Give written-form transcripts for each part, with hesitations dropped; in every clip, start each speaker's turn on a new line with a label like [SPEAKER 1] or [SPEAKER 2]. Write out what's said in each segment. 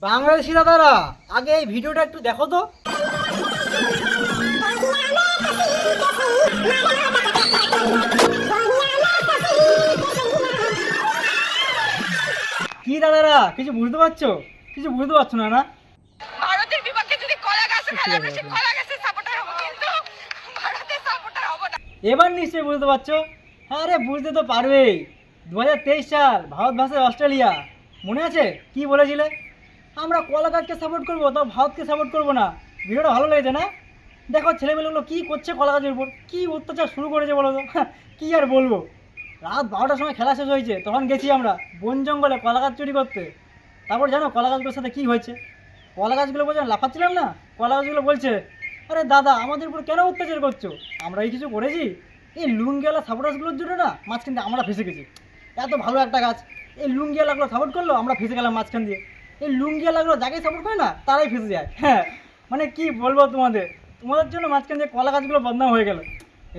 [SPEAKER 1] বাংলাদেশি দাদারা আগে এই ভিডিওটা একটু দেখো তো। কি দাদারা কিছু বুঝতে পারছো? কিছু বুঝতে পারছো না? না
[SPEAKER 2] ভারতের বিপক্ষে যদি কলা গাছ খেলা বেশি কলা গাছের সাপোর্টার হবো, কিন্তু ভারতের সাপোর্টার হবো না।
[SPEAKER 1] এবার নিশ্চয়ই বুঝতে পারছো। হ্যাঁ রে, বুঝতে তো পারবেই। 2023 সাল ভারত ভার্সেস অস্ট্রেলিয়া, মনে আছে কি বলেছিলে? আমরা কলা গাছকে সাপোর্ট করবো, তো ভারতকে সাপোর্ট করবো না। ভিডিওটা ভালো লেগেছে না? দেখো ছেলেমেয়েগুলো কী করছে, কলা গাছের উপর কী অত্যাচার শুরু করেছে বলো তো। কী আর বলবো। রাত 12টার সময় খেলা শেষ হয়েছে, তখন গেছি আমরা বন জঙ্গলে কলা গাছ চুরি করতে। তারপর জানো কলা গাছগুলোর সাথে কী হয়েছে? কলা গাছগুলো বলছে লাফাচ্ছিলাম না, কলা গাছগুলো বলছে, আরে দাদা আমাদের উপর কেন অত্যাচার করছো? আমরা এই কিছু করেছি? এই লুঙ্গিওয়ালা সাপোর্টার্সগুলোর জন্য না মাঝখান দিয়ে আমরা ফেসে গেছি। এত ভালো একটা গাছ, এই লুঙ্গিওয়ালাগুলো সাপোর্ট করলো, আমরা ফেসে গেলাম মাঝখান দিয়ে। এই লুঙ্গিওয়ালাগুলো যাকে সাপোর্ট করে না তারাই ফেসে যায়। হ্যাঁ, মানে কি বলবো তোমাদের, তোমাদের জন্য মাঝখান দিয়ে কলা গাছগুলো বদনাম হয়ে গেল।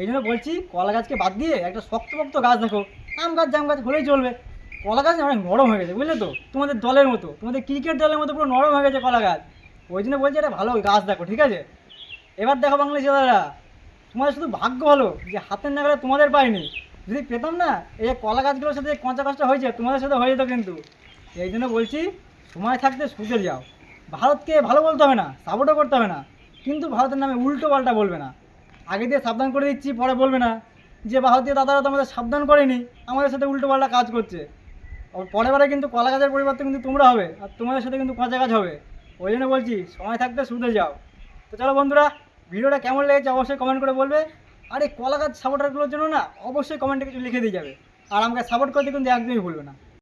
[SPEAKER 1] এই জন্য বলছি কলা গাছকে বাদ দিয়ে একটা শক্তপোক্ত গাছ দেখো। আম গাছ জাম গাছ হলেই চলবে। কলা গাছ অনেক নরম হয়ে গেছে, বুঝলে তো? তোমাদের দলের মতো, তোমাদের ক্রিকেট দলের মতো পুরো নরম হয়ে গেছে কলা গাছ। ওই জন্য বলছি একটা ভালো গাছ দেখো, ঠিক আছে? এবার দেখো বাংলাদেশি দাদারা, তোমাদের শুধু ভাগ্য ভালো যে হাতের নাগালে তোমাদের পাইনি। যদি পেতাম না, এই যে কলা গাছগুলোর সাথে কঞ্চা কাজটা হয়েছে তোমাদের সাথে হয়ে যেত কিন্তু। এই জন্য বলছি সময় থাকতে সুখে যাও। ভারতকে ভালো বলতে হবে না, সাপোর্টও করতে হবে না, কিন্তু ভারতের নামে উল্টো পাল্টা বলবে না। আগে দিয়ে সাবধান করে দিচ্ছি, পরে বলবে না যে ভারতীয় দাদারা তো আমাদের সাবধান করেনি, আমাদের সাথে উল্টো পাল্টা কাজ করছে। পরে বারে কিন্তু কলা গাছের পরিবর্তে কিন্তু তোমরা হবে, আর তোমাদের সাথে কিন্তু কাঁচা গাছ হবে। ওই জন্য বলছি সময় থাকতে শুধরে যাও। তো চলো বন্ধুরা, ভিডিওটা কেমন লেগেছে অবশ্যই কমেন্ট করে বলবে। আর এই কলা গাছ সাপোর্টারগুলোর জন্য না অবশ্যই কমেন্টে কিছু লিখে দিয়ে যাবে। আর আমাকে সাপোর্ট করতে কিন্তু একদমই ভুলবে না।